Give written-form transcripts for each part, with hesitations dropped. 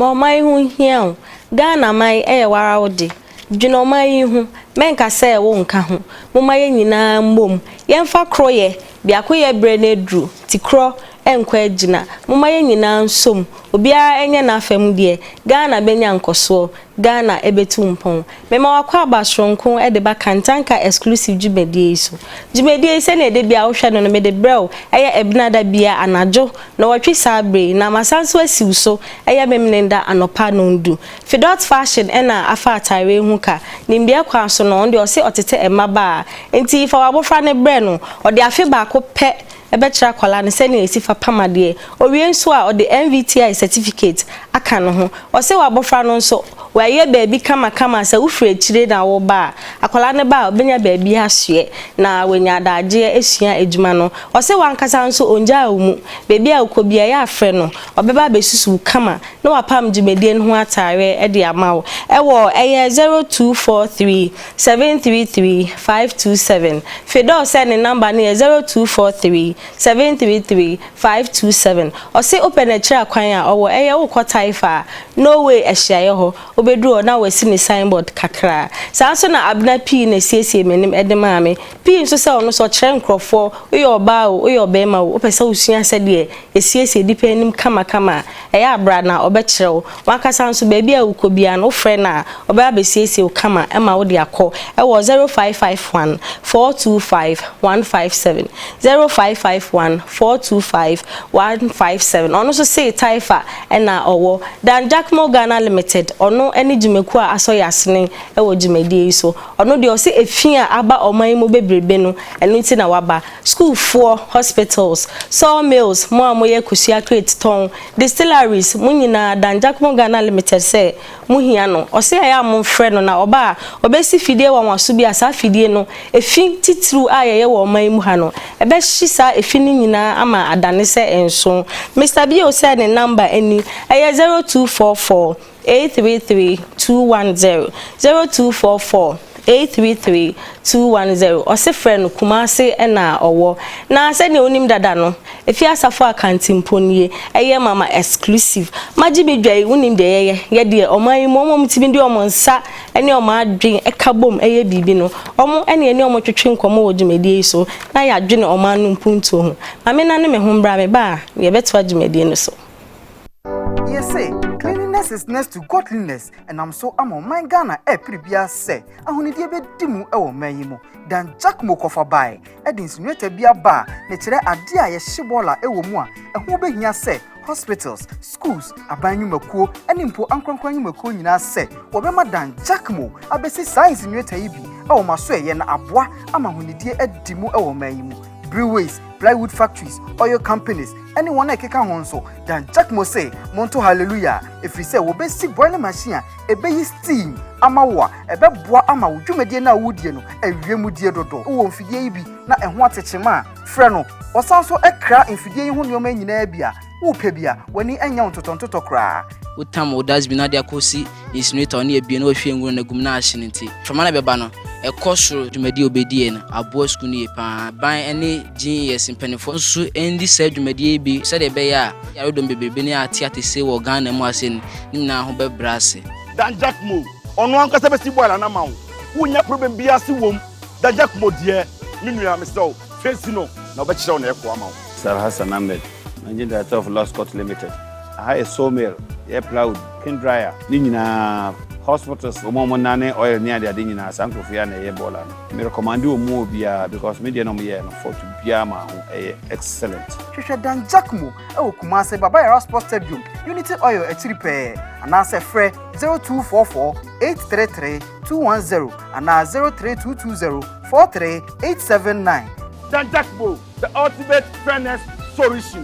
ma mai hu hia Ghana mai wara wode dwena mai hu menka se wo nka ho mo mai nyina mbom yemfa kroye biakoye bre na dru ti kro enkwa agina mo mai nyina nsom obia enye na afam de Ghana benya nkoso Ghana ebetumpon mema wakwa abasronko de ba kantanka exclusive jumedie so jumedie se na de bia wo hwe no me de brew eye ebnada bia anajo na watwe sabre na masanso asiwso eye memnenda anopa no ndu Fidot fashion na afa atare hu ka nimbia kwa so no de o se otete emaba enti fa wabofra ne bre no o de afi ba ko pe ebechira kwala ne se ne esifa pamade owie nso a o de MVTI certificate aka no ho o se wabofra no nso waye baabi kama se ufre chire na wo ba akwala ne ba obenya baabi ahye na wenya daje esua ejuma no o se wankasa nso onja omu baabi a ukobia ya afre no obeba besusu kama na wapam jumedie no ho atare e de amawo ewo eye 0243 733 527 Fedo se ne number ne 0243 733 527 o se open a chira kwan a owo eye wo kwotaifa no way ehyaye ho obedru na wasi ne signboard kakra sanso na abna p na siesie menim edemame p nso se ono so kire nkrofo uye oba o uye obema o opese usua se de esiesie dipenim kama eya abra na obekire wakasa nso baabi a ukobia no frɛ na oba besiesie kama ema wo de akɔ ewo 0551 425 157 0551 425 157 ono so say taifa na owo Dan Jack Mo Ghana Limited ono eni jumeku a aso yasene ewo jumedie so ono de o se efia aba oman mu bebrebe no eno nti na waba school for hospitals sawmills mo amoye kusia crate ton distilleries munyina Dan Jack Mo Ghana Limited se muhia no o se aya mo frɛ no na oba obesi fidie wanwaso bi asa fidie no efi titru ayeye wo oman mu ha no ebe hisa efi ni nyina ama adane se enso Mr. B o se ne number eni eye 0244 833 210 0244 833 210 ose friend Kumase na owo na se ne onim dada no efi asafo akantimponie eye mama exclusive magibedwai unim de ye de oman momom timi de omonsa ene oma adwen ekabom eye bibi no omo ene omo twetwe nkomo wodwumedie so na ya adwene oman no mpunto ho mame na ne me ho mbra me ba ye beto adwumedie no so. Yes, say cleanliness is next to godliness, and I'm so I'm on my Ghana pribia say ahunidie be dimu e wo manyimu Dan Jack Mo kofa bai e de insinuate bia ba ne kire ade a ye hyebola e wo mu a ho behia say hospitals, schools, abanyumakuo, eni mpo ankronkranwumakuo nyina se wobema Dan Jack Mo abesi science insinuate yi bi e wo maso ye na aboa ama ahunidie edimu e wo manyimu breweries, plywood factories, oil companies, anyone ekeka honso Dan Jack Mo say monto hallelujah if we say we be si boiler machine e be yi steam amawa e be boa ama wudwumedie na wudie no awiemudie dodo wo mfidie yi bi na eho atechema frɛ no osanso ekra mfidie yi ho nyoma nyina bia wo pebia wani anya ntotontoto kra utam odas bi na dia kosi insinuator na ebie na ohwe nguru na gum na ahye nti famana beba no ekosoro dwumedie obedie na abo school ni pa ban ene GS mpanifo nso endi sa dwumedie bi se de be ya yarodom bebebe ne ate se wo Ghana mu ase ni na ho bebrase Dan Jack Mo ono ankasa be si boila na ma wo nya problem bi ase wom Dan Jack Mo die ni nua me so face no na obekire na ekwa ma wo Sir Hassan Ahmed, Managing Director of Lost Court Limited. I have a sawmill, a plough, kin dryer, Nina hospitals, Omonane, oil near the Adina, Sankofiana, Ebola. Me recommend you move because media no me for to Biama, excellent. Hwehwɛ Dan Jack Mo e Kumase Baba Sports Stadium, Unity Oil e repair, and answer frɛ 0244 833 210 and 03220 43879. Dan Jack Mo, the ultimate fairness solution.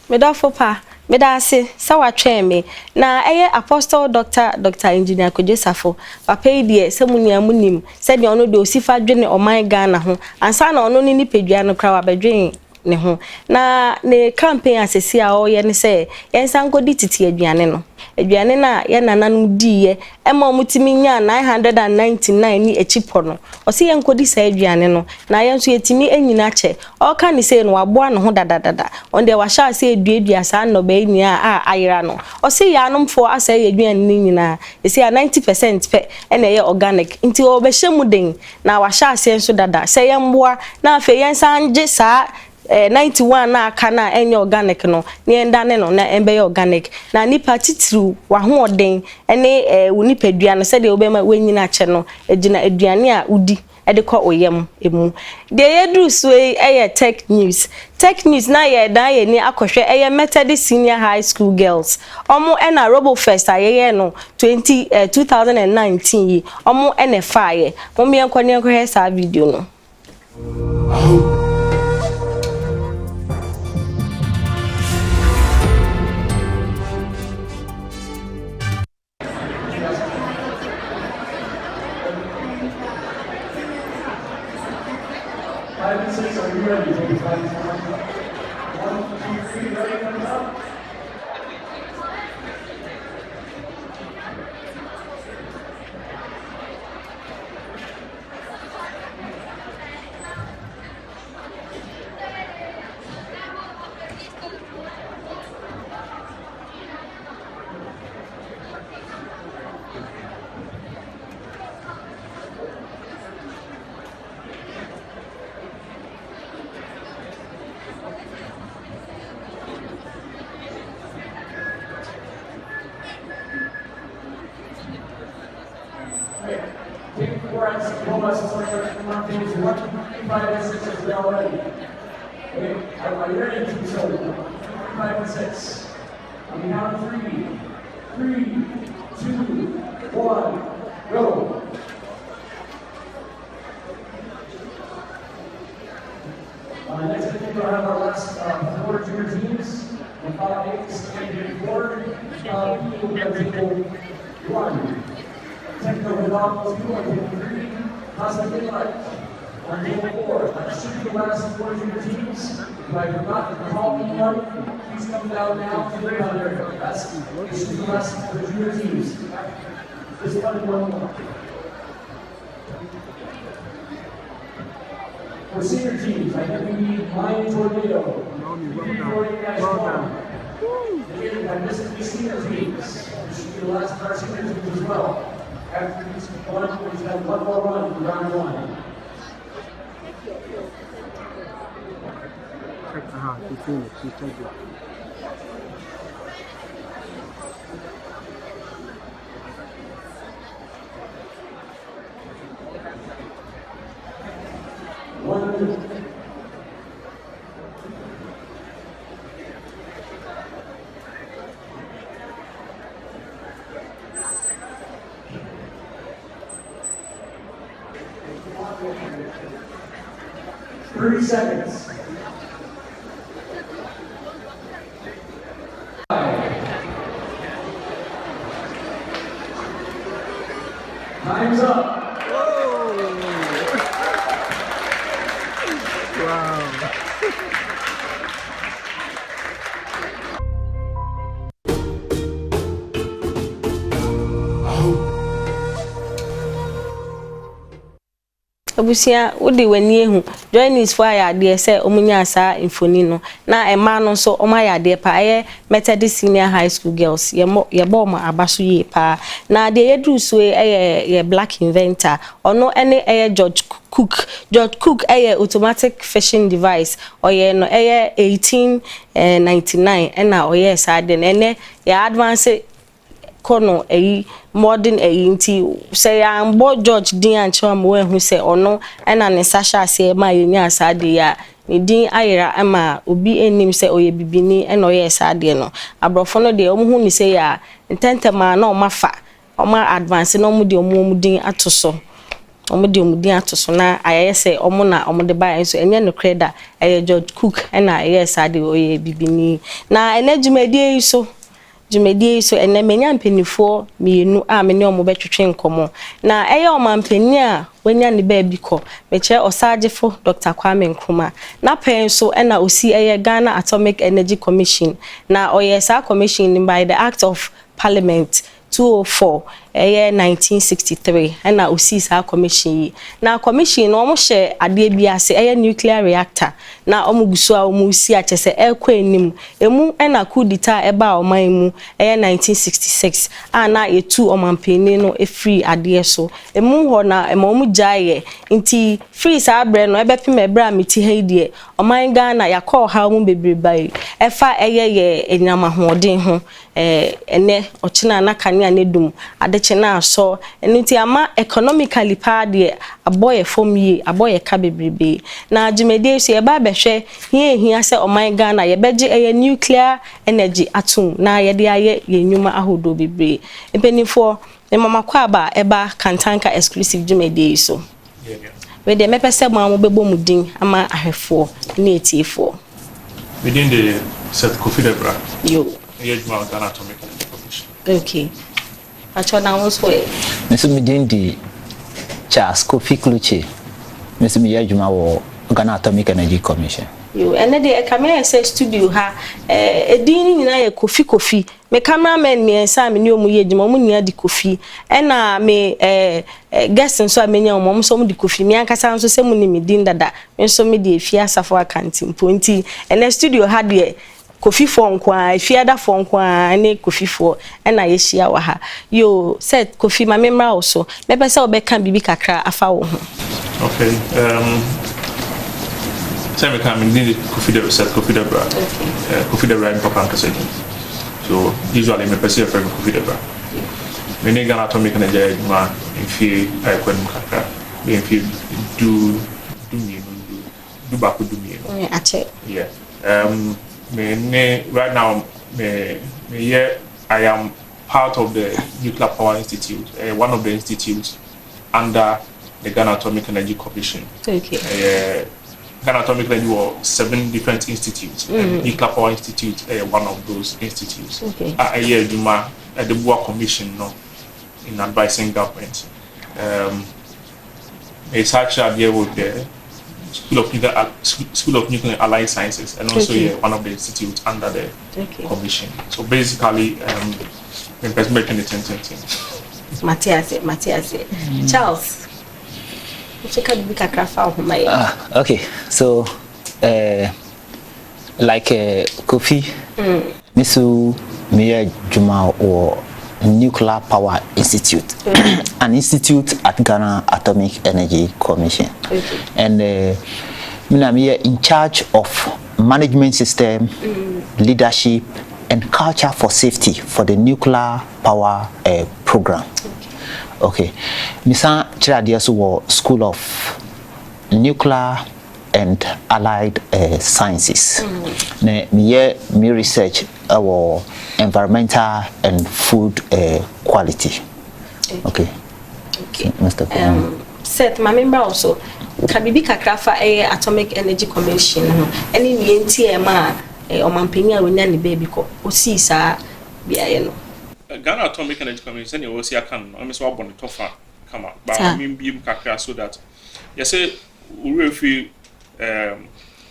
Medafo pa medase sawa tweme na eye apostle Dr. Engineer Kojesafo papa idie semunia munim se de ono de osifa dwene oman Ghana ho ansa na ono ni pedua no kra wabedwen ne ho na ne campaign asesi a o ye ne se yensan kodi titi aduane no aduane na ye nananom diye ema omutimi nya 999 ni echipo no o se yen kodi sa aduane no na yenso yetimi enyina che o ka ne se no waboa no ho dadadada onde wa sha se eduadua sa no ba ni a ayira no o se ya anomfo asa ye aduane ni nyina e se 90% pe ena ye organic nti o be hyemu den na wa sha se enso dada se yemboa na afa yensan je sa 91 na aka na enye organic no ne endane no na embe organic na nipa titru wa ho oden ene wo nipadua no se de obema wenyina che no egina aduane a udi ede kwa oyem emu de yedu so tech news na ye dan ye ni akohwe Methodist Senior High School girls omo ena Robo Fest ayeye no 2019 yi omo ene faaye mo me enko sa video no. Are you ready? 1, 2, 3, ready, comes up. Take 4 and 6 moments to come on things 1, 5 and 6 as we are ready. Okay, are you ready to show 5 and 6? On the count of 3, 3, 2, 1, go. Next I think we'll have our last 4 junior teams. And 5, 8, 6, 4. People will take 1. Techno Ronaldo 2 on table 3, Cosmic Light on table 4. That should be the last 4 junior teams. If I forgot to call anyone, please come down now to the ground area. This should be the last for the junior teams. Just one more. For senior teams, I think we need Lion Tornado. Again, I missed the senior teams. This should be the last of our senior teams as well. After this one, we have one more run for round 1. Thirty seconds. Time's up. Abusia wode wani ehu joinis for ayade se omunya asa infoni no na ema no so omayade pa Methodist Senior High School girls ye bo ma abaso ye pa na de yedu so ye black inventor ono ene George Cook automatic fishing device oye no 1899 ena oye sade ene ya advance kono modern nti say ambo George din anche am we hu say ono ena ne sasha ase ma yenya asade ya ni din ayira ama obi enim say oye bibini ena oye asade no abrofo no de omu hu ni say ya ntentema na omafa oma advance no mu de omu din atoso na ayeye say omu na omu de ba enso enye no creda George Cook ena aye asade oye bibini na ena dwumadi so dwumadie so ene menya mpenifo mienu a me ne omo betwetwe nkomo na eye omampani a wanya ne ba bi ko me kire osagefo Dr. Kwame Nkrumah na pen so na osi eye Ghana Atomic Energy Commission na oyesa commission by the Act of Parliament 204 1963 and na osi sa commission na commission no mo hye ade bi ase nuclear reactor na omugusu a omusi a chese ekwa enim emu na kudita eba oman mu 1966 na etu omampeni no free ade so emu ho na emu jaye nti free sa abre no ebepem ebra meti haidie oman Ghana yakọ ha mu bebre efa ye enyama hoden ho ene ochina na kania nedum ade na so enti ama economically pa de aboye fom yi aboye ka bebrebe na dwumadie so ye ba behwe hia se oman Ghana ye beje nuclear energy atom na ye de aye ye nyuma ahodo bebre empenifo mama kwa ba eba Kantanka exclusive dwumadie so we de mepese mo amobebo mudin ama ahwefo na etifo within the set Kofi Debra yo Ghana Atomic Energy Commission. Okay. Achona wonso e. Meso midindi Charles Kofi Kluche. Meso mi yadwuma wo Ghana Atomic Energy Commission. Yo ene de camera say studio ha edin nyina ye Kofi me cameraman me ensa me ne omu yedwuma omu nia di Kofi ena me guest nso amenya omu so mu di Kofi me ankasa nso se mu ni me din dada me nso me di efia asafo akanti mponti ene studio ha de Kofi for nkwa ifiada for nkwa ene Kofi for ena yehia wa ha yo set Kofi ma memra also me pese obeka bibi kakra afa wo ho. Okay, time we come in the Kofi Debra set Kofi Debra. Kofi Debra in Papa Kasedi. So usually me pese for Kofi Debra. Me ne Ghana Atomic Energy ma infi aikwen kakra. Me infi do back do me. Yeah. Right now, I am part of the Nuclear Power Institute, one of the institutes under the Ghana Atomic Energy Commission. Okay. Ghana Atomic Energy were 7 different institutes. Nuclear Power Institute, one of those institutes. Okay. The Board Commission, no, in advising government. It's actually there with the School of Nuclear Allied Sciences, and also one of the institutes under the commission. So basically, in making the 1020. Matthias. Charles. Okay, so like Kofi, Misu Miya Juma or Nuclear Power Institute, an institute at Ghana Atomic Energy Commission. And I'm here in charge of management system, leadership, and culture for safety for the nuclear power program. Okay. Misa Chiradiasu School of Nuclear and Allied Sciences. Me research our environmental and food quality. Okay. So, Mr. Set my member also Kabibi Kakrafa Atomic Energy Commission. Any nienti ma omampenya wonya ne baby ko osi sa bia no. Ghana Atomic Energy Commission you see can I'm so abon tofa kama but I mean be kakra so that you say we feel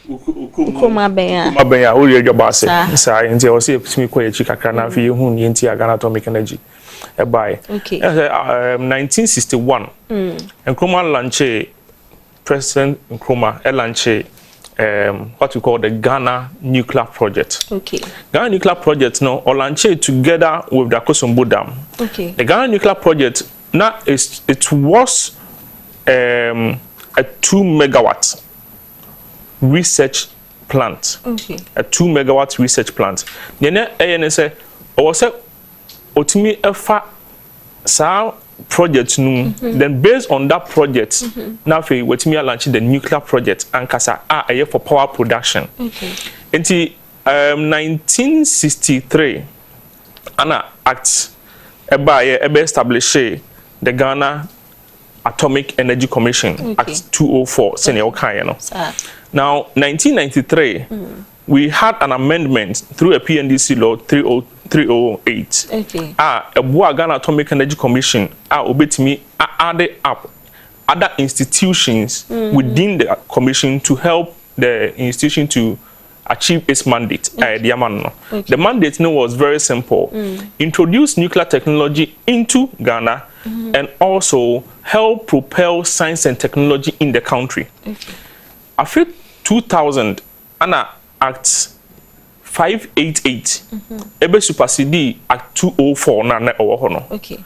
Ukuma benya o ye joba se sa nti o se pimi ko ye kakra na fi hu ni nti Ghana Atomic Energy e buy. Okay. 1961 Nkrumah launch President Nkrumah launch what we call the Ghana Nuclear Project. Okay. Ghana Nuclear Project no launched together with the Akosombo Dam. Okay. The Ghana Nuclear Project now it was a 2 megawatt research plant. Okay. A 2 megawatt research plant. Yene say o say otimi efa sa project no then based on that project now we wetimi launch the nuclear project ankasa for power production. Okay. Until 1963 ana act ebe establish the Ghana Atomic Energy Commission. Okay. Act 204 senior kind no. Now 1993 we had an amendment through a PNDC law 308. Okay. A Ghana Atomic Energy Commission obetimi added up other institutions within the commission to help the institution to achieve its mandate. The mandate was very simple. Introduce nuclear technology into Ghana and also help propel science and technology in the country. After 2000, Anna Act 588, ebe supersede Act 204 na Okay.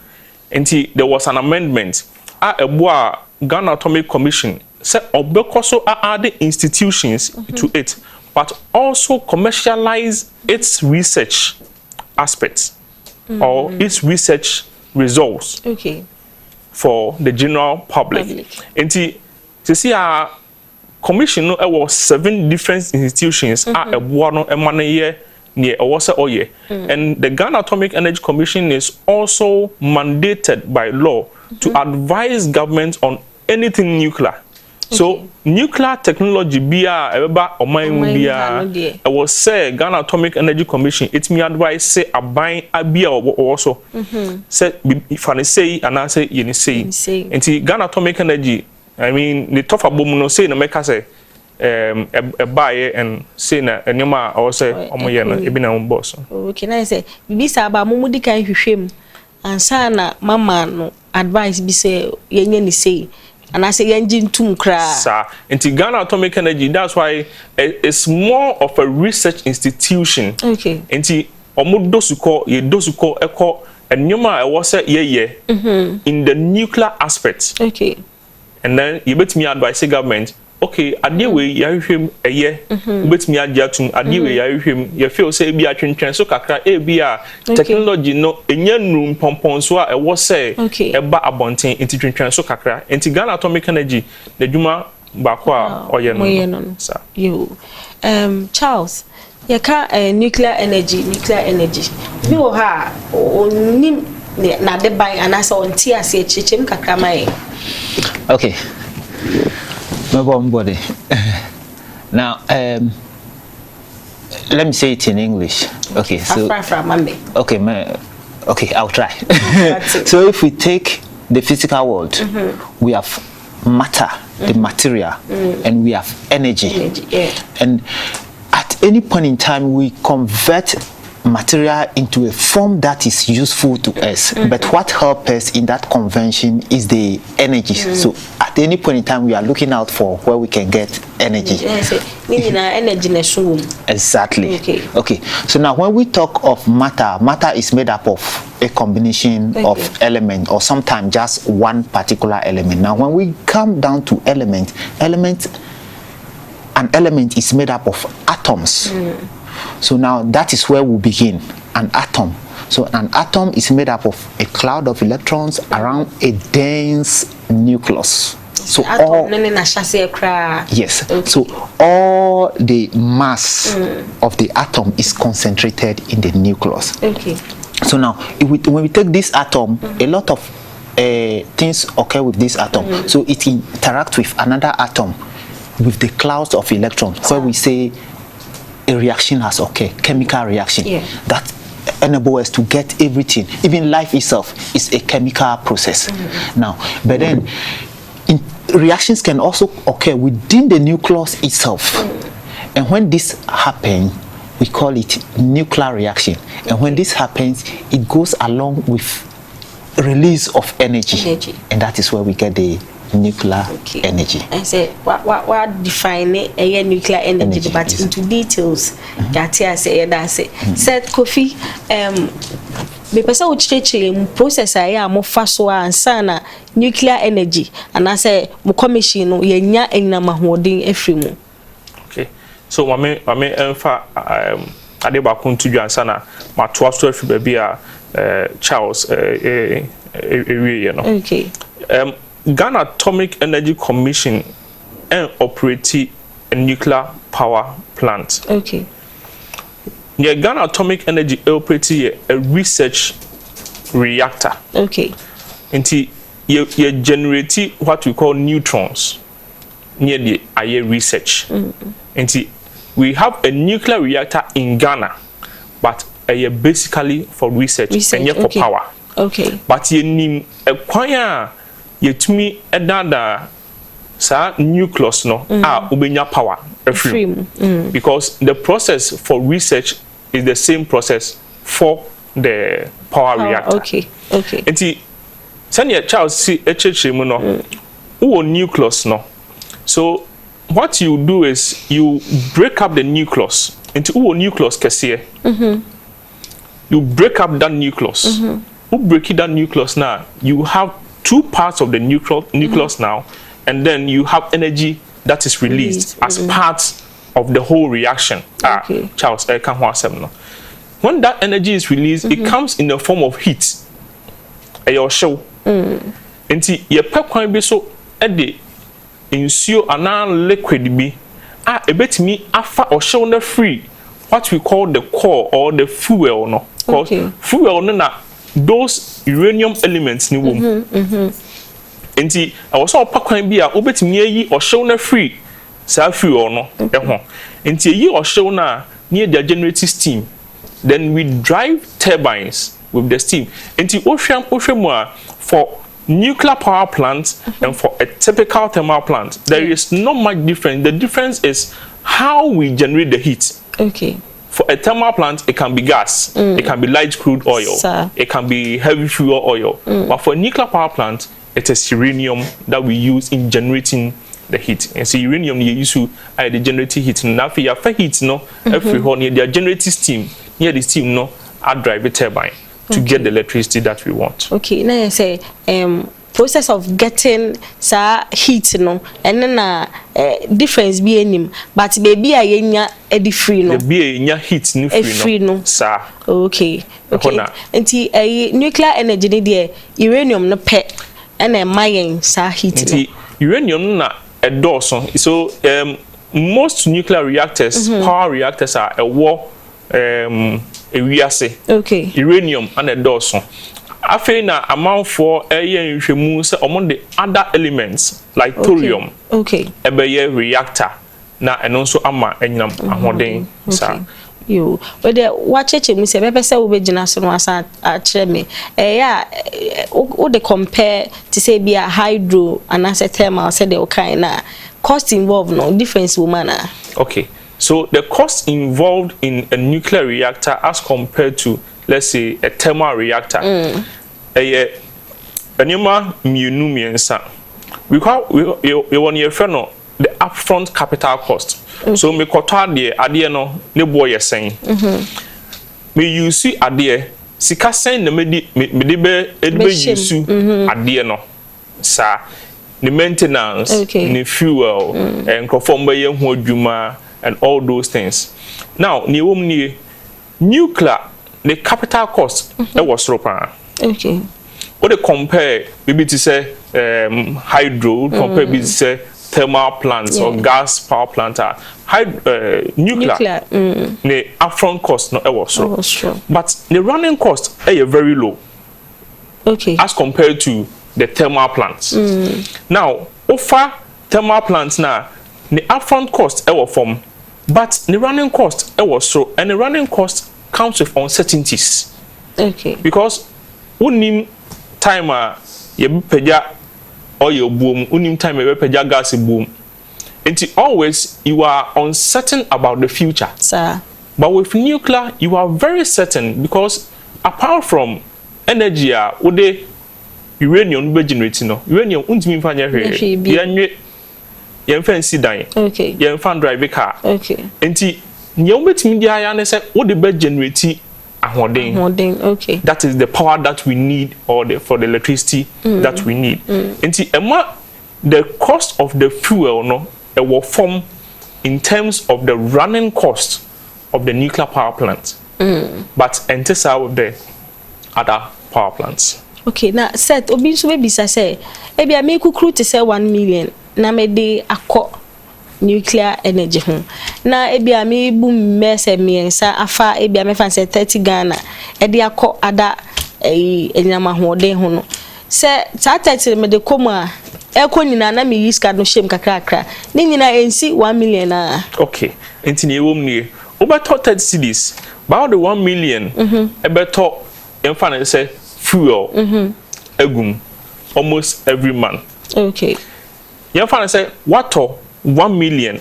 And there was an amendment. Ghana Atomic Commission said obekoso add institutions to it, but also commercialize its research aspects or its research results for the general public. And to see our commission was 7 different institutions and the Ghana Atomic Energy Commission is also mandated by law to advise government on anything nuclear. So nuclear technology was say Ghana Atomic Energy Commission it me advise say abine abia also say if I say and I say you say and Ghana Atomic Energy I mean the tough abom no say no make say a buyer and say na enyoma or say omoye no ebi na boss. Okay, na say bibi sa ba mumudi kan hwehwem ansa na mama no advice bi say yenye ni say and I say engine tum kra. Sir, into Ghana Atomic Energy, that's why it's more of a research institution. Okay. Into omudosuko eko and nyoma was in the nuclear aspect. Okay. And then you bet me advise the government. Okay, adiwe ya hwem eye bet me adjatum adiwe ya hwem ya feel say bi atwentwen so kakra bi a technology no enya num pompon so a wo say e ba abonten enti twentwen so kakra enti Ghana Atomic Energy the dwuma ba ko a oye no sir you Charles yaka nuclear energy mi wo ha onim na de ban anasa onti ase chichem kakra mai. Okay. My body. Now, let me say it in English. Okay, so okay, I'll try. So if we take the physical world, we have matter, the material, and we have energy. And at any point in time, we convert material into a form that is useful to us, but what helps us in that convention is the energy. So at any point in time we are looking out for where we can get energy. Exactly. Okay, so now when we talk of matter is made up of a combination of elements or sometimes just one particular element. Now when we come down to an element is made up of atoms. So now that is where we begin, an atom. So an atom is made up of a cloud of electrons around a dense nucleus. So all so all the mass of the atom is concentrated in the nucleus. So now when we take this atom, a lot of things occur with this atom. So it interacts with another atom with the clouds of electrons, where we say a reaction has occurred, chemical reaction that enable us to get everything. Even life itself is a chemical process. Now, but then reactions can also occur within the nucleus itself. And when this happens, we call it nuclear reaction. And when this happens, it goes along with release of energy. And that is where we get the nuclear energy. I say what define a nuclear energy, but yes. Into details. That I say that's it. Said Kofi me pesa uchichele process aya mo faso ansana nuclear energy and I say mo commission no yenya enna mahodin efrimu. Okay. So mame emfa adeba kuntu ansana ma to aso efri ba bia Charles you know. Okay. Ghana Atomic Energy Commission operate a nuclear power plant. Okay. Yeah, Ghana Atomic Energy operate a research reactor. Okay. Until you generate what we call neutrons near the air research. Until we have a nuclear reactor in Ghana, but basically for research and yet for power. Okay. But you need a choir, you to me a dada, sir, nucleus no, ubenya power, because the process for research is the same process for the power reactor. Okay. And see, send Charles see a church no, nucleus no. So what you do is you break up the nucleus into nucleus kesiye. You break up that nucleus. You break that nucleus now, you have two parts of the nucleus now, and then you have energy that is released as part of the whole reaction. Charles, I can't when that energy is released, it comes in the form of heat. Your show. And see, your pepper be so eddy ensure an liquid be a bit me afa or show the free what we call the core or the fuel no. Because fuel no na those uranium elements ni wom. And see, I was all pepper be a bit me or show the free sa fuel no. And see, you or show na near the generating steam. Then we drive turbines with the steam. And the ocean for nuclear power plants and for a typical thermal plant, there is not much difference. The difference is how we generate the heat. For a thermal plant, it can be gas, it can be light crude oil, it can be heavy fuel oil. But for a nuclear power plant, it is uranium that we use in generating the heat. And so uranium you use to the generating heat. Now for your heat, no, every one they are generating steam. Here the steam no, I drive a turbine to get the electricity that we want. Okay, now you say process of getting heat no, and then difference be in but baby I enya free no. Be enya heat ni free no. Sir. Okay. Nti nuclear energy ni there uranium no pe and mayen heat no. Uranium na a dose. So most nuclear reactors, power reactors are a war uranium and a dose. After na amount for among the other elements like thorium. A reactor na and also ama enyam ahoden sa. You but the watch it me say be say we gina so no asa a me wo de compare to say be a hydro and as a thermal say the kind na cost involved no difference woman. Okay. So the cost involved in a nuclear reactor as compared to, let's say, a thermal reactor, we want your friend the upfront capital cost. So me kota de adie no ne boy saying. Me use adie sika sen na me de be use adie no sa the maintenance, the fuel, and conform by ho adwuma and all those things. Now, nuclear, the capital cost that was ropa. Okay. What they compare, maybe to say hydro, compare maybe to say thermal plants or gas power plant. Nuclear, the upfront cost not was so. But the running cost is very low. Okay. As compared to the thermal plants. Now, offer thermal plants now, the upfront cost from. But the running cost was so, and the running cost comes with uncertainties. Okay. Because unim time you peja oil boom, unim time you peja gas boom. And always you are uncertain about the future. Sir. But with nuclear, you are very certain because apart from energy, ude uranium be generating no. Uranium untimi fanya here. Yen fancy dying. Okay. Yen fan drive car. Okay. Enti nyom betimi dia ya ne se wo de be generate ahoden. Okay. That is the power that we need or for the electricity that we need. Enti ema the cost of the fuel no it will form in terms of the running cost of the nuclear power plant. But enter with the other power plants. Okay, now set obi so be say e bia me kukuru to say 1 million na me de akọ nuclear energy ho na ebia me bu mmese miensa afa ebia me fan say 30 Ghana e de akọ ada enyama ho de ho no se 30 me de komu a eko nyina na me yiska no shem kakra ni nyina ensi 1 million na okay enti ne ewom nie obeto 30 cedis about the 1 million ebeto emfa na say fuel agum almost every month okay emfa na say water 1 million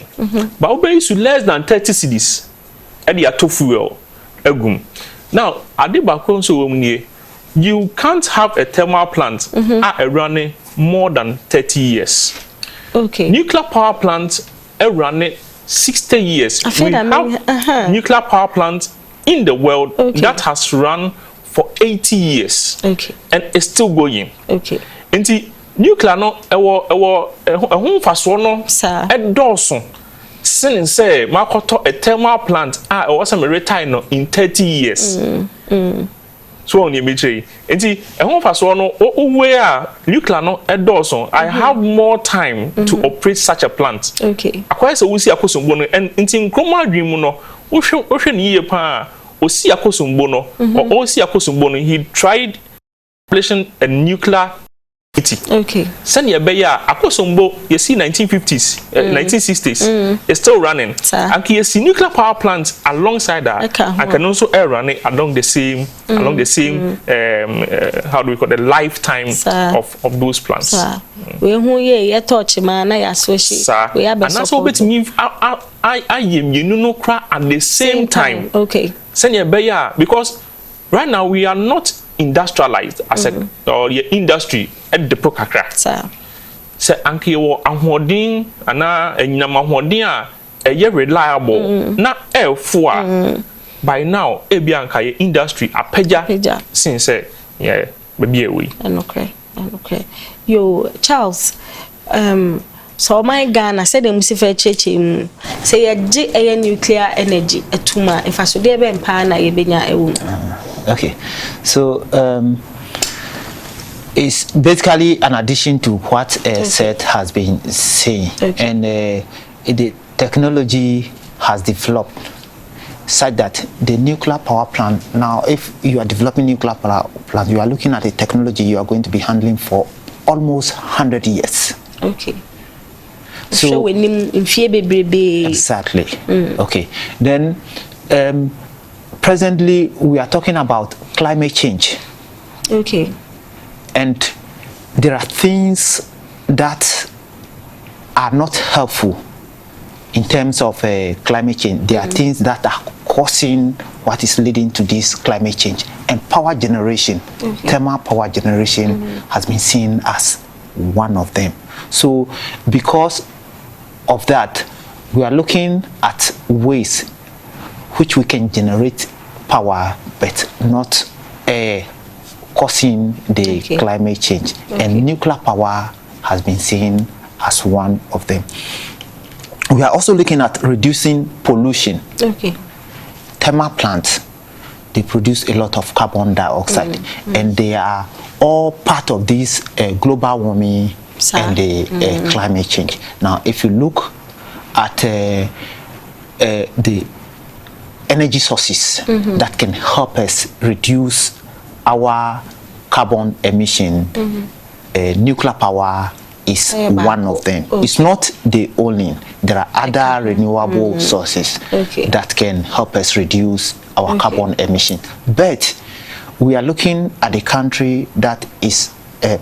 but obey is less than 30 cedis e dey ato fuel agum now adibakro so wom nie you can't have a thermal plant running more than 30 years. Okay. Nuclear power plants running 60 years. We have nuclear power plants in the world that has run for 80 years. Okay. And it's still going. Okay. And the nuclear no home faso no doson. Sin say makoto a thermal plant was retire in 30 years. So on the military. And see, a home faso no where nuclear no doson. I have more time to operate such a plant. Okay. Akwa se wusi akosombo no and ntin kroma dream no wohwe ne yie pa osi akosombo no or osi akosombo no he tried population a nuclear city. Okay. Send your beya akosombo you see 1950s 1960s it's still running. And you see nuclear power plants alongside that I can also run it along the same how do we call it, the lifetime of those plants. We hu ye touch man na ya so she we have and that's what me I you no cry at the same time. Okay. Send your beya because right now we are not industrialized as a or your industry at the prokakra. Say anki wo ahoden ana enyama ahoden a reliable na for by now ebi anka your industry apeja since yeah baby away. Okay. Yo Charles so my Ghana said them si fe cheche mu say ye nuclear energy etuma if so dey be mpa na ye benya ewu. Okay, so it's basically an addition to what Seth has been saying, and the technology has developed such that the nuclear power plant now, if you are developing nuclear power plant, you are looking at a technology you are going to be handling for almost 100 years. Okay. So exactly. Okay. Then presently we are talking about climate change. Okay. And there are things that are not helpful in terms of climate change. There are things that are causing what is leading to this climate change. And power generation, thermal power generation has been seen as one of them. So because of that, we are looking at ways which we can generate power but not causing the climate change. And nuclear power has been seen as one of them. We are also looking at reducing pollution. Thermal plants, they produce a lot of carbon dioxide and they are all part of this global warming and the climate change. Now if you look at the energy sources that can help us reduce our carbon emission, nuclear power is one of them. It's not the only. There are other renewable sources that can help us reduce our carbon emission. But we are looking at a country that is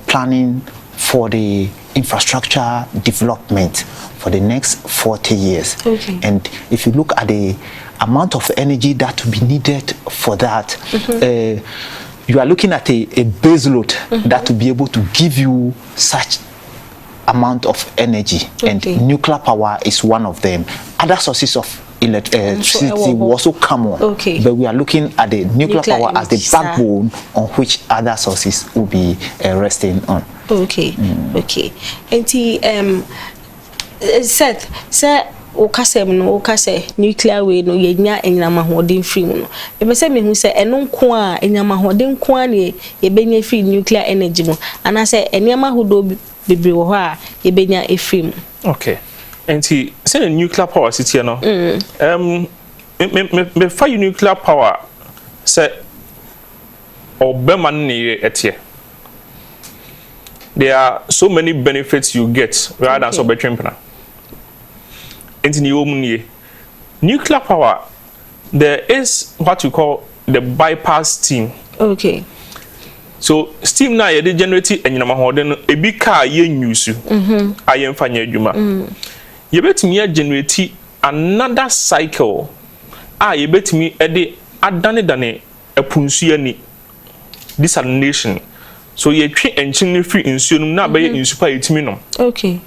planning for the infrastructure development for the next 40 years. And if you look at the amount of energy that will be needed for that, you are looking at a base load that will be able to give you such amount of energy, and nuclear power is one of them. Other sources of electricity will also come on, but we are looking at the nuclear power as the backbone on which other sources will be resting on. Okay. And Seth, sir, okasem no okase nuclear way no yenya enyama hoden free no be say me hu say eno nko a enyama hoden nko a ne ye benya free nuclear energy mo ana say enyama hodo bebre wo ha ye benya e free mo. Okay. Enti say the nuclear power city no me fa nuclear power say obema ne etie there are so many benefits you get rather than so between pana. Nuclear power, there is what you call the bypass steam. Okay. So steam na ye generate enyinama hoden ebi car ye use ayen fanya adwuma. Ye betimi generate another cycle ye betimi ede adane epunsu ani desalination. So ye twe enchin free nsuo num na be ye nsu pa yetimi nom. Okay.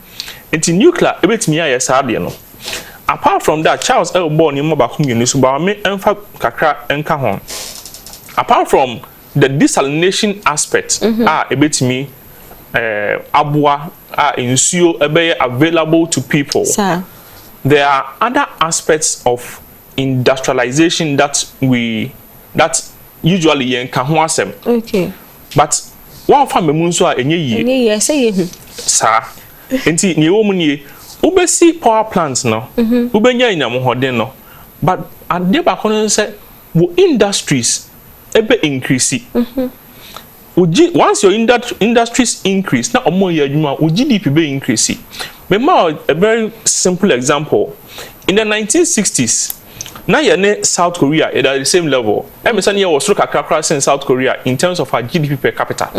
Enti nuclear ebetimi aye saade no. Apart from that, Charles L. Born in Mobakum Unisuba, Enfa Kakra Enka Hon. Apart from the desalination aspect, a bit me, Abwa, insure available to people. Sir. There are other aspects of industrialization that usually enka ho asem. Okay. But one family munso a enye yi. Enye yi say you. Sir. Enti ni wo mu nie ubesi power plants no ubenya inam hoden no but ade ba kono say wo industries ebe increase once your industries increase na omo ye adwuma wo GDP be increase. Remember a very simple example. In the 1960s na ye ne South Korea at the same level. Em say ne was so kakra in South Korea in terms of our GDP per capita.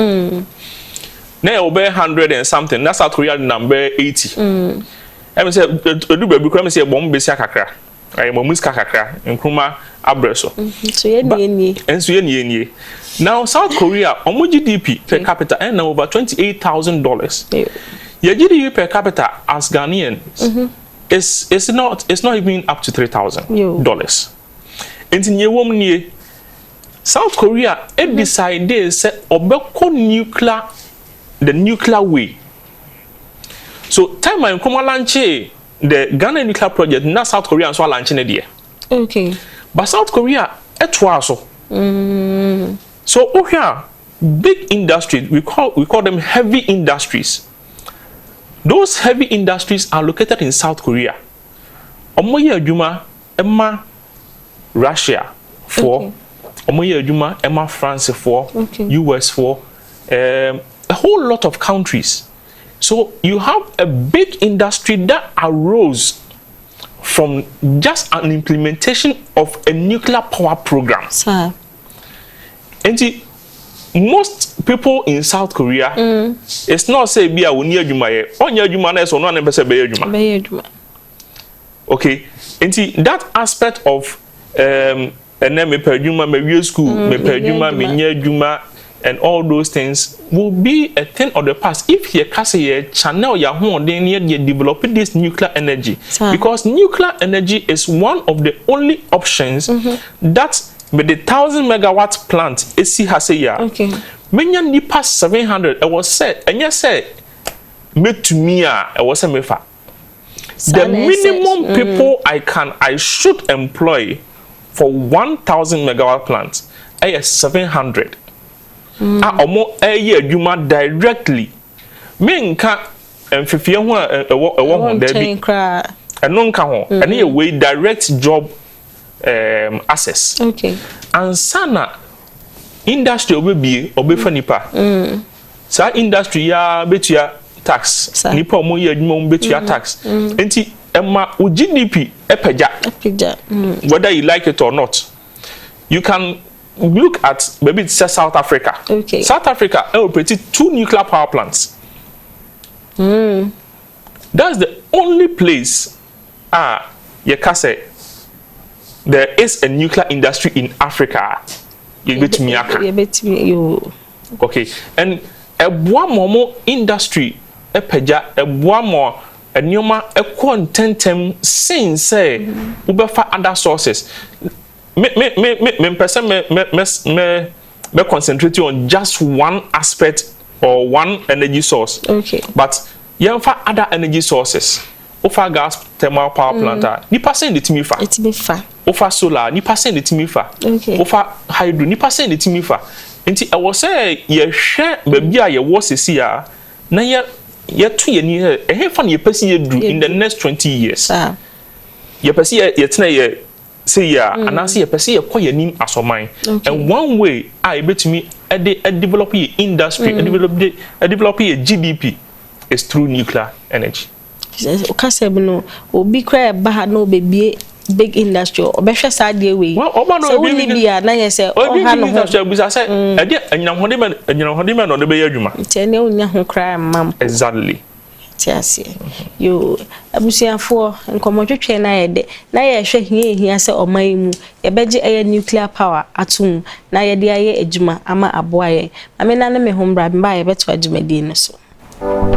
Na ye over 100 and something. Na South Korea number 80. I say do baby come say bomb besia kakra. I am muska kakra nkruma abreso. So ye nie. Enso ye nie. Now South Korea omo GDP per capita and now over $28,000. Your GDP per capita as Ghanaians is not even up to $3,000. Enti nye wom nie South Korea decided say obeko the nuclear way. So time I come launch the Ghana nuclear project, na South Korea and so launching it there. Okay. But South Korea so. So here big industries, we call them heavy industries. Those heavy industries are located in South Korea. Omoye adwuma ema Russia for omoye adwuma ema France for US for a whole lot of countries. So you have a big industry that arose from just an implementation of a nuclear power program. Sir. And most people in South Korea, it's not say be a near Juma, on your Juma, so no one person be Juma. Okay, and that aspect of and then me per Juma, me school, me per Juma, me near Juma, and all those things will be a thing of the past if you can say channel your home then you develop this nuclear energy. Because nuclear energy is one of the only options that with the 1,000 megawatt plant AC has a year. Okay. Many nipa 700 I was said and yes said made to me I was a mefa. The minimum people I should employ for 1,000 megawatt plant is 700. Omo eye adwuma directly me nka mfefie ho ewo ho da bi eno nka ho ene ye way direct job access. Okay. And sana industry obebie obefa nipa sa industry ya betua tax nipa omo ye adwuma omo betua tax enti ema o GDP epeja whether you like it or not. You can look at maybe it's South Africa. Okay. South Africa operated 2 nuclear power plants. That's the only place you can say there is a nuclear industry in Africa. Okay. And a one industry epeja a one more a nyoma a contentem since say ubefa other sources. Me concentrate on just one aspect or one energy source. Okay. But you have other energy sources. Offer gas thermal power plant. Nipa send it to me fa. It's me fa. Offer solar. Nipa send it to me fa. Okay. Offer hydro. Nipa send it to me fa. Enti I was say ye share baby a ye was see ya. Na ye to ye ni e fan ye person ye do in the next 20 years. Ye person ye tena ye say and I see a person a quiet name as of mine. And one way I bet me develop industry, develop GDP is through nuclear energy. Okasebno obi kra ba no bebie big industry obehwe sadie we so we bia na yese o ha no industry busa say e de anyam hode me no de be adwuma tene onya ho kra mam exactly tiasie yo abusiafo nkomotwetwe na yede na ye hwe hia se oman mu ye beje eye nuclear power atum na ye de aye adwuma ama aboaye amena na me hombra mba ye beto adwumadi no so.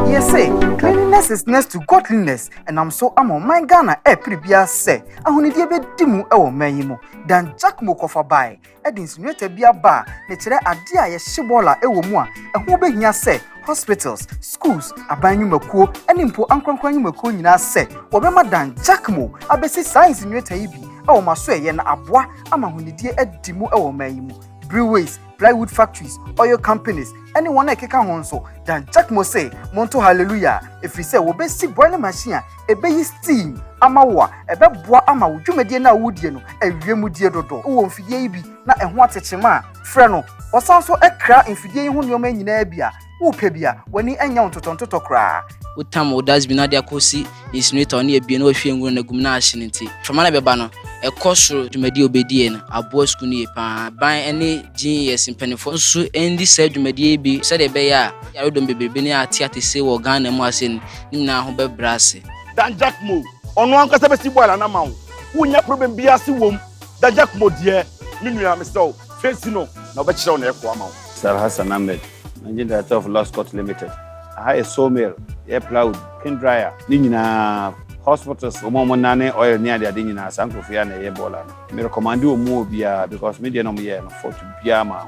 Yes, say, cleanliness is next to godliness, and I'm so my Ghana pribia say, I only be dimu mayimo, than Jack Mokofa by, Edins Neta Bia Bar, Nature Adia Shibola Ewomua, and who be here say, hospitals, schools, Abanyu Mako, and Impo Uncle Mako in say, Obama than Jack Mo, Abesi Science in Neta Ibi, Masway and Abwa, Amahunidia Edimu mayimo, breweries, plywood factories, oil companies, anyone like Honso, than Jack Mose, Monto Hallelujah. If we say, we be see boiler machine, a bay steam, Amawa, a beboa ama, Jumediana Woodiano, a Remudia Dodo, who Fiabi, not a what a chema, Freno, or also a cra in Fidia whom your man in Abia, who Pebia, when he and young to Tonto cry. Utamo does be Nadia Kosi, insinuate on ye be no fear when the gumnashinity. From Alabama, a course to Medio Bedian, a boy schoonie pa, by any genius in Penifonsu, and this said Medie said a bear, I don't be Benia Tiati say or Ghana Marsin, Nina Hobe Brassy. Dan Jack Mo, on one Casabesti boil and amount. Who ya problem be as womb, Dan Jack Mo dear, Minia Misto, Fensino, no better on Equamo. Sir Hassan Ahmed, Managing Director of Lost Scott Limited. I have a sawmill, air plough, kin dryer, Nina hospitals, Omonane, oil near the Adina, Sankofiana, Ebola. Me recommend you more beer because medium year for to Biama,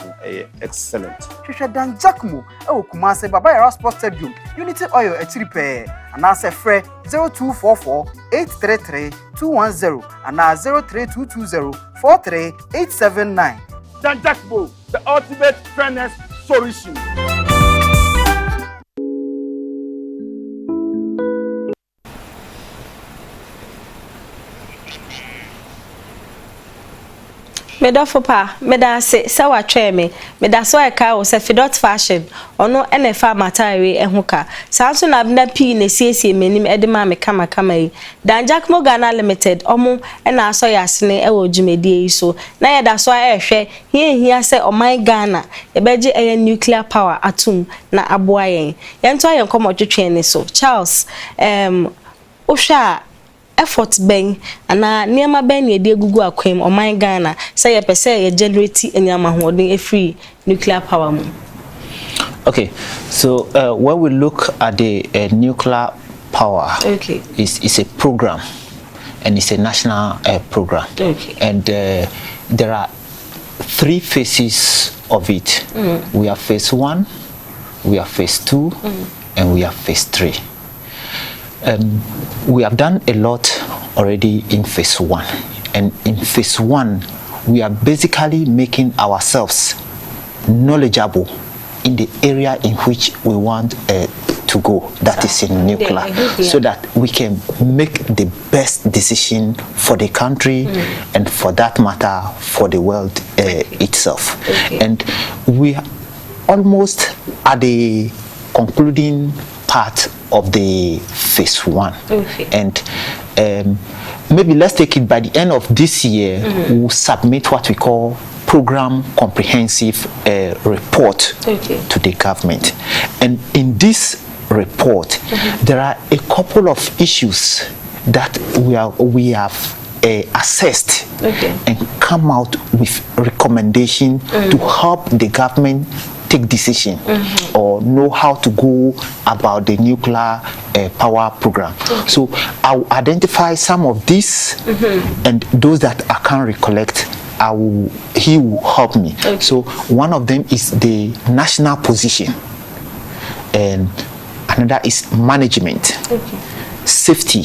excellent. Trisha Dan Jack Mo, Kumase Baba Sports Stadium, Unity Oil at repair, and answer Fre 0244 833 210 and 03220 43879. Dan Jack Mo, the ultimate fairness solution. Medafo pa meda se wa tweme meda so e ka o se Fidot Fashion ono ene fa matare ehuka sanso na bna pi na siesie menim edema me kama yi Dan Jack Mo Ghana Limited omo ena aso yasene e wo dwumedie yi so na ye da so ehwe hia se oman Ghana e beje nuclear power atum na aboayen yento ayen komotwetwe ne so Charles ohwa effort ben ana niema ben ye de gugu akwem oman Ghana say ye pese ye generate anyama hoden e free nuclear power mu. Okay, so when we look at the nuclear power, okay, it's a program and it's a national program. Okay. And there are 3 phases of it. We have phase 1, we have phase 2, and we have phase 3. We have done a lot already in phase 1, and in phase 1 we are basically making ourselves knowledgeable in the area in which we want to go, that is in nuclear, so that we can make the best decision for the country and for that matter for the world itself. And we are almost at the concluding part of the phase 1, and maybe let's take it by the end of this year. We'll submit what we call program comprehensive report to the government, and in this report there are a couple of issues that we have assessed and come out with recommendation to help the government take decision or know how to go about the nuclear power program. So I'll identify some of these, and those that I can't recollect, he will help me. So one of them is the national position, and another is management, safety,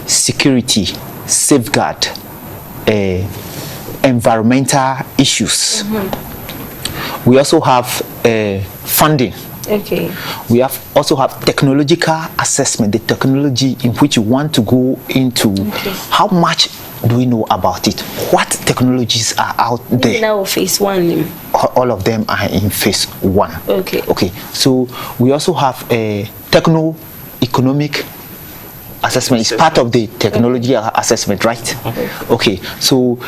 security, safeguard, environmental issues. We also have funding. We also have technological assessment, the technology in which you want to go into. How much do we know about it? What technologies are out there? Now phase 1. all of them are in phase 1. Okay. So we also have a techno-economic assessment. It's part of the technology assessment, right? Okay. So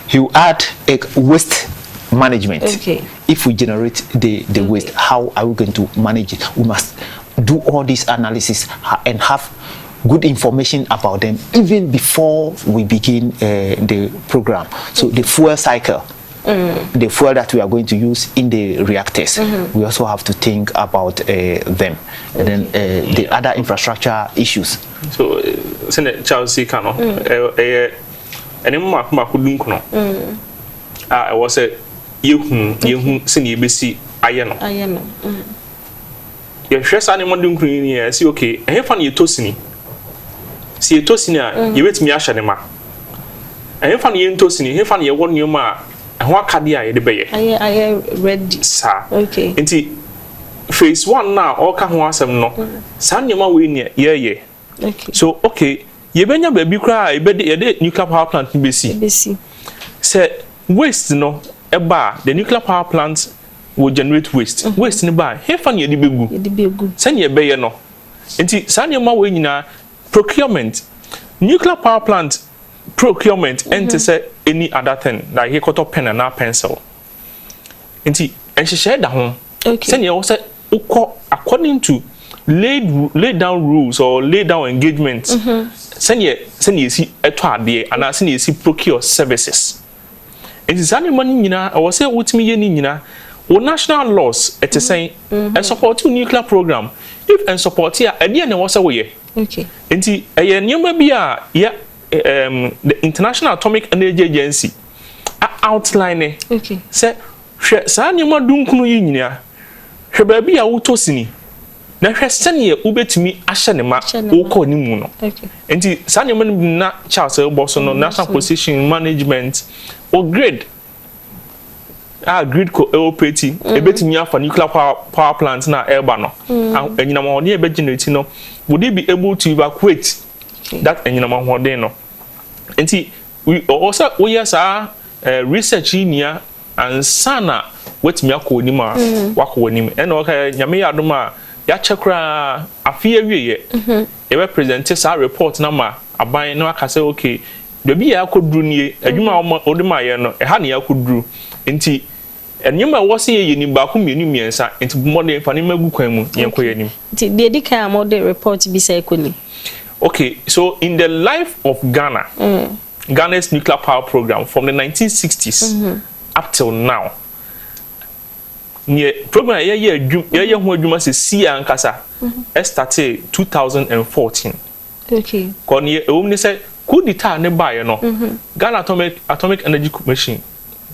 you add a waste management. Okay. If we generate the waste, how are we going to manage it? We must do all this analysis and have good information about them even before we begin the program. So the fuel cycle, the fuel that we are going to use in the reactors, we also have to think about them. And then the other infrastructure issues. So, Charles C. Cano, and I was a you senior BC Ayano. Your stress animal doing green, see, okay, and if you tosini. See a tosina, you wait me ashanema. And if you tosini, if you want your ma, and what cadia the bay? I ready, sir. Okay. Into phase 1 now, all can want some no. Sanyama win ye. Okay. So, okay, you benya baby cry, bed nuclear power plant BC. Say, waste no, a bar, the nuclear power plant will generate waste. Waste in the bar, here fan ye the big. Send ye bay no. Into Sanyama win procurement, nuclear power plant procurement, and to say any other thing like he cut up pen and a pencil. And she shared that home. Okay. Send you also according to laid down rules or laid down engagements. Send you see a twade and I send you see procure services. And it's any money, I was say with me, or national laws at the same and support nuclear program. If and support here, at the end was away. Okay. And a new be the International Atomic Energy Agency outline. Okay. Say, Sanyama Dunkunu Union, her baby a utosini. Now, her senior ube to me, Ashanema, Oko Nimuno. Okay. And Sanyama na Charles Bosono, National Position Management, or grade. Grid cooperative, a bit me for nuclear power plants na Elbano. And you know, near Beginatino, would they be able to evacuate that and you know, one day no? And see, we also, our research in here and Sana, wait me a nima, wako nim, and okay, Yamea Duma, Yachakra, a fear ye, a representative our report number, a buying no, I say, okay, the be I could do near a Juma or the Mayano, a honey I could do, and and you might was here in Bakum Union, into modern Fanima Bukwemu, Yankoyanim. The Dika model report be secondly. Okay, so in the life of Ghana, Ghana's nuclear power program from the 1960s up till now, near program who say see and Kasa started 2014. Okay. Because only said could the time nearby, Ghana Atomic Energy Commission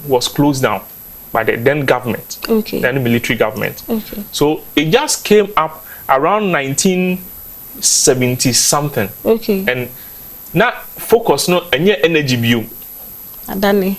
was closed down by the then government, then military government. Okay. So it just came up around 1970 something. Okay. And now focus no any energy view. Adane.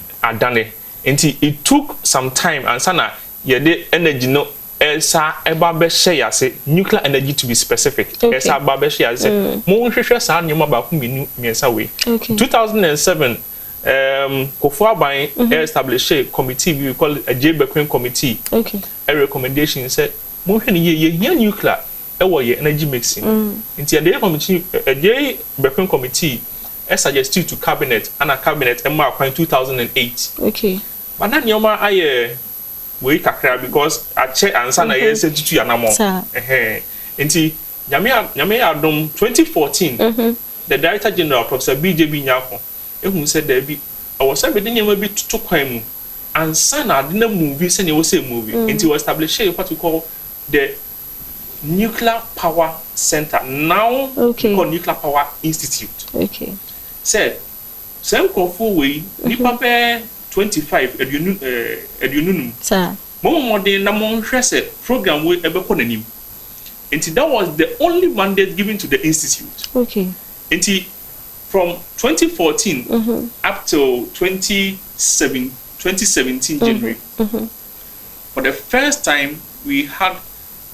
Until it took some time and sana the energy no esa eba be share say nuclear energy to be specific. Esa ba be share say mo hwehwe sa nyoma ba ku miensa we. 2007 Kofu Aban established a committee we call it a J. Bekwin committee. Okay. A recommendation said mo hwe ye nuclear e wo ye energy mixing. Until the committee a J. Bekwin committee suggested to cabinet and a cabinet in 2008. Okay. But that nyoma aye we kakra because a che answer na ye say tutu anamo. Until nyame adom 2014 the Director General Professor BJB Nyako who said there be I was saying the name be to kwam and sana didn't movie send you say movie until establish what we call the Nuclear Power Center now called Nuclear Power Institute. Okay. Said same confu way nipa be 25 edununum sir mo de na mo hwese program we ebekọ nanim until that was the only mandate given to the institute. Okay. Until from 2014 up till 2017 January, for the first time we had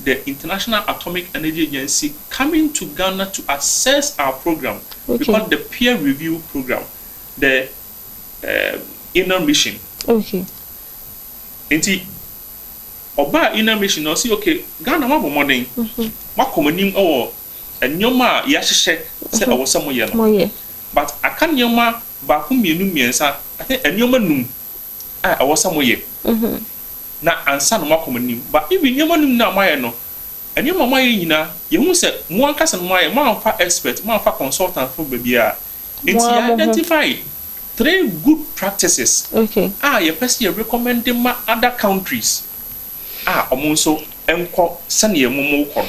the International Atomic Energy Agency coming to Ghana to assess our program. We call the peer review program, the inner mission. Okay. enti oba innovation no see okay Ghana ma modern ma komanim o enyoma ya hyehyɛ sɛ ɛwɔ sɛ moyɛ no but aka nyoma ba ko mienu miensa I think enyoma num a ɛwɔ sɛ moyɛ na ansa no ma komanim but even nyoma num na moyɛ no enyoma moyɛ nyina yehu sɛ mo ankasa no moyɛ mo amfa expert mo amfa consultant for bia enti identify 3 good practices ye person you recommend them other countries omonso enko sane momo ko.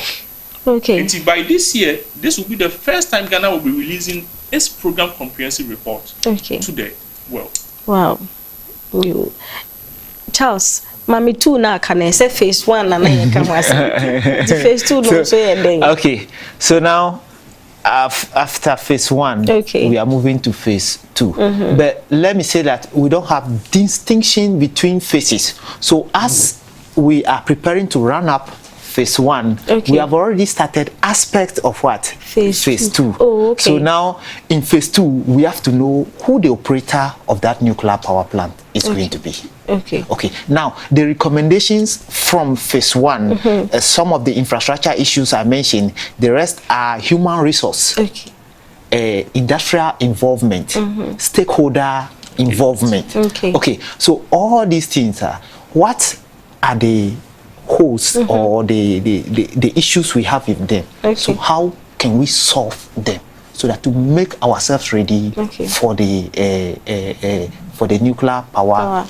Okay. And by this year, this will be the first time Ghana will be releasing its program comprehensive report to the world. Wow. Charles, Mami 2 now can say phase 1 and I come the phase 2 no so okay. So now after phase 1, we are moving to phase 2. But let me say that we don't have distinction between phases. So as we are preparing to run up phase 1, we have already started aspect of what? Phase 2. Oh, okay. So now in phase 2, we have to know who the operator of that nuclear power plant is going to be. Okay. Now, the recommendations from phase 1, some of the infrastructure issues I mentioned, the rest are human resource, industrial involvement, stakeholder involvement. Okay. So all these things are, what are the holes or the issues we have with them? So how can we solve them so that to make ourselves ready for the nuclear power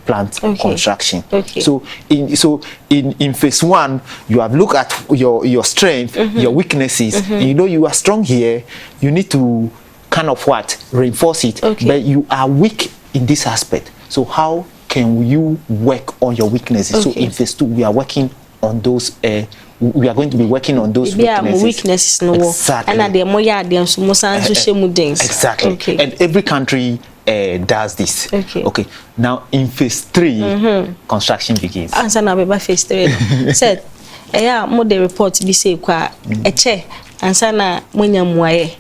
plant construction? So in phase 1, you have looked at your strength, your weaknesses. You know you are strong here. You need to kind of reinforce it, but you are weak in this aspect. So how can you work on your weaknesses? So in phase 2, we are working on those. We are going to be working on those weaknesses. Exactly. Exactly. And every country does this. Okay. Now in phase 3, construction begins. Answer now about phase 3. Said, more the report be say kwa eche answer na mwenya muaye.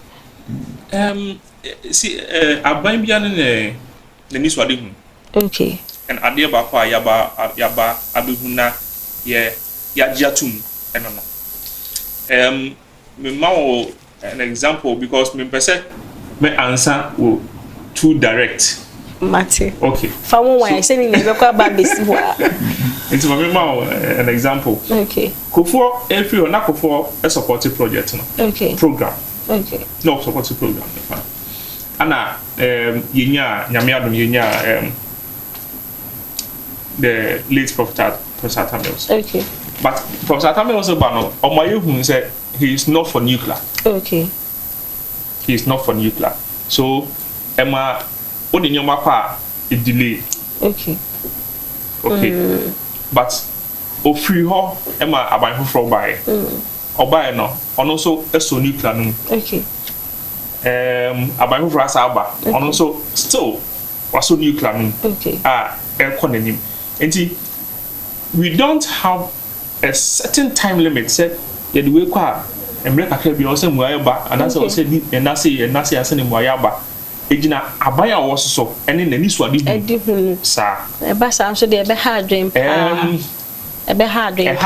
See, aban bia ne ni swade hu. Okay. And adia ba kwa yaba abehuna ye yajiatum eno no. Me ma an example because me pese me answer wo too direct. Mate. Okay. Fa won why say ni be kwa ba besi ho a. Into me ma an example. Okay. Kofo every na kofo a supportive project no. Okay. Program. Okay. No supportive program. Ana yenya nyame adom yenya the late Professor Tamils. Okay. But Professor Tamils Obano, Omayu said he is not for nuclear. Okay. He is not for nuclear. So Emma only your mapa it delay. Okay. But free ho Emma aban for buy. Oba no on also so nuclear no. Okay. Aban for asaba on also still was nuclear no. Okay. Economy. And we don't have a certain time limit said the way kwa America can be also muayaba and that's also and that's asene muayaba ejina abaya was so and in the nisu adi sir e ba sa so de be hard dream e be hard dream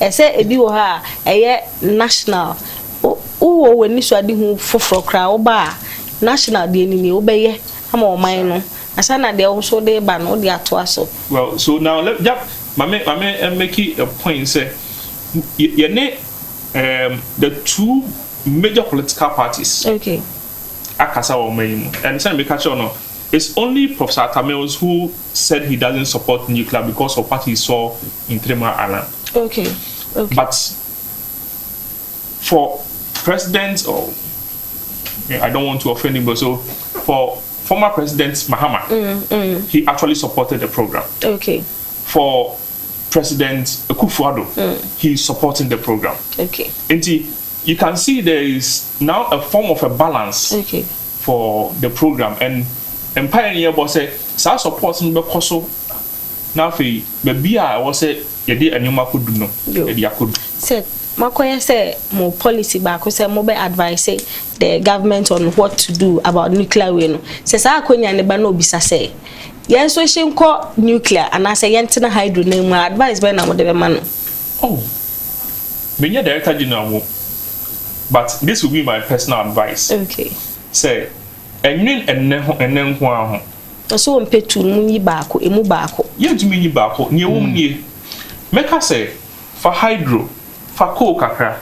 e say e bi wo ha e national wo we nisu adi hu foforo kra wo ba national de ni wo be ye ama o man no asana de also de ba no de ato aso. Well, so now let mame make a point say the 2 major political parties akasa wo man and say make sure no it's only Professor Tamils who said he doesn't support nuclear because of what he saw in 3 Mile Island. Okay. But for president or I don't want to offend him, but so for former President Mahama, he actually supported the program. Okay. For President Akufo-Addo, he's supporting the program. Okay. And you can see there is now a form of a balance for the program. And Pioneer was say, "Sa support no be so now fi be I was say ye dey anyuma could do no. Ye dey could." Said Makoye say more policy back say mo be advise the government on what to do about nuclear way no. Say sa akonya ne ba no bisa say yen so hyenko nuclear anase yentena hydro na mu advice be na mo de be ma no oh menya director general but this will be my personal advice okay say enwin enne ho aho so mpetu mu yi baako emu baako yentumi yi baako ne ewum nie meka say for hydro for coal kakra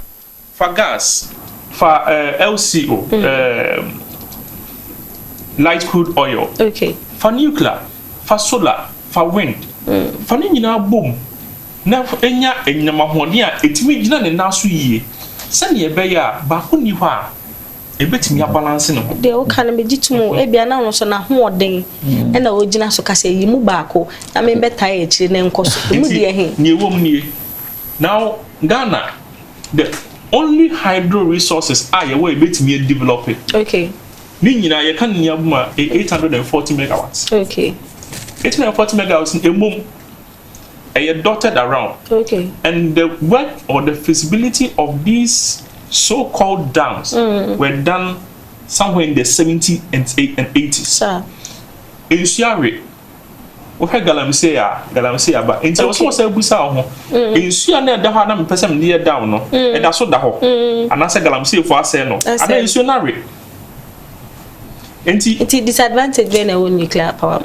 for gas for LCO light crude oil okay for nuclear for solar for wind for ni nyina bom na enya enyamahode a etimi gina ne naso yie se ne ebe ya ba ko ni ho a ebetimi abalance ne ho de o kan me gitumu e bia na no so na ho oden e na o gina so kase yi mu baako na me beta e chire ne nkoso mu de he ni ewom nie now Ghana the only hydro resources are ye we betimi develop it okay ni nyina ye kan ni abuma 840 megawatts okay 840 megawatts in emom dotted around. Okay. And the work or the feasibility of these so-called dams were done somewhere in the 70s and 80s. Sir. In Suare, we had Galamsey, but in South Busao, in Suana, the Hanam person near down, and that's what the whole. And I said Galamsey for us, and then Suanari. It's disadvantage when I own nuclear power.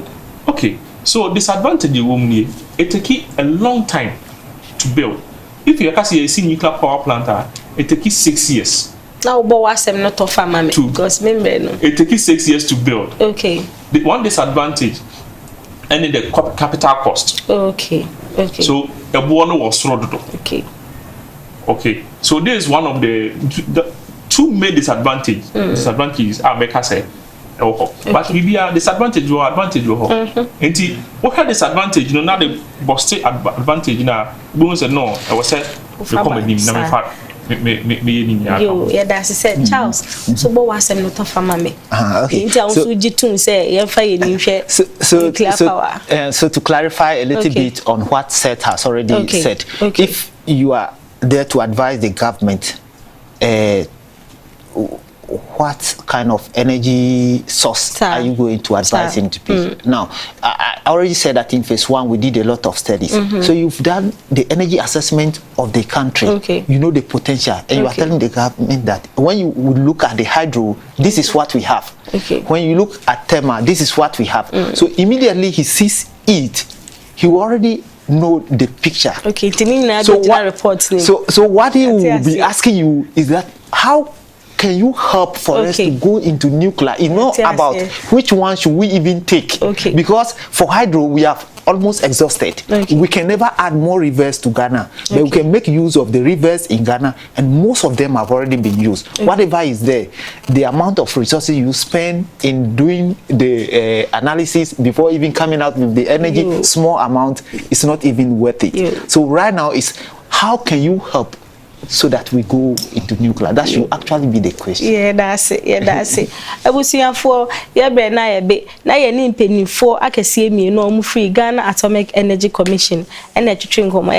Okay. So disadvantage you will need it take a long time to build. If you can see a nuclear power plant, it takes 6 years. Now, but what's not of family? Because remember, it takes 6 years to build. Okay. The one disadvantage, and the capital cost. Okay. Okay. So a one was fraud. Okay. Okay. So this is one of the two main disadvantages. Disadvantages are make us say. Okay. But maybe a disadvantage or advantage or what had disadvantage, now the boss advantage now. Bones and no, I was said, recommend him. Never fact. Yo, yeah, that's said Charles. So, what was a not of family? Okay. So to clarify a little bit on what Seth has already said, if you are there to advise the government, what kind of energy source are you going to advise into people? Now, I already said that in phase 1 we did a lot of studies. So you've done the energy assessment of the country. You know the potential, and you are telling the government that when you look at the hydro, this is what we have. When you look at thermal, this is what we have. So immediately he sees it, he already know the picture. So what he will be asking you is that how can you help for us to go into nuclear? You know about which one should we even take? Because for hydro we have almost exhausted. We can never add more rivers to Ghana, but we can make use of the rivers in Ghana, and most of them have already been used. Whatever is there, the amount of resources you spend in doing the analysis before even coming out with the energy, small amount, is not even worth it. So right now is how can you help so that we go into nuclear? That should actually be the question. Yeah, that's it. Yeah, that's it. I will see for yeah, but now a bit. Now you need penny for I can see me no free Ghana Atomic Energy Commission and a train come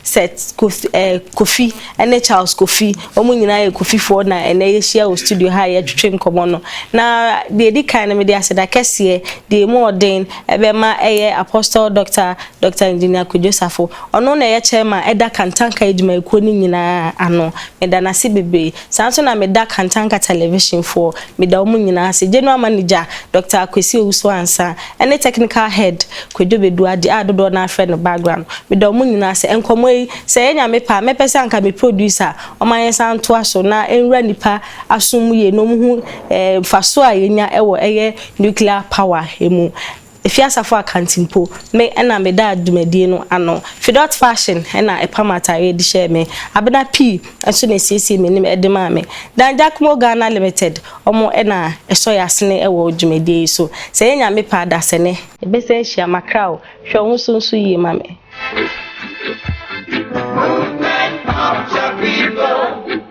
set Kofi and Charles Kofi. Omunina Kofi for na and a share studio high train come on. Now the kind of media said I can see the more than Ebema Apostle Doctor Engineer Kujosafo. Ono na chairman Eda Kantanka ejuma ekoni nyina ano meda na se bebe sanso na meda Kantanka television for meda omu nyina se general manager Dr. Akwesi Owusu Ansa and technical head Kwedo Beduade adodo na afre no background meda omu nyina se enkomo yi se enya me pa me pese anka me producer oman santo aso na enwura nipa asomu ye no mu faso ayenya ewo nuclear power emu. If you ask for a cantimpo, me and me dad do me no ano. Fidot fashion and a pamata ready share me. Abena P as soon as you see me name edemame. Dan Jackmo Ghana Limited or more ena a soya sne a word you may so. Saying ya me pa da sene. The best share my crow. Show soon so ye mammy. Movement of your people.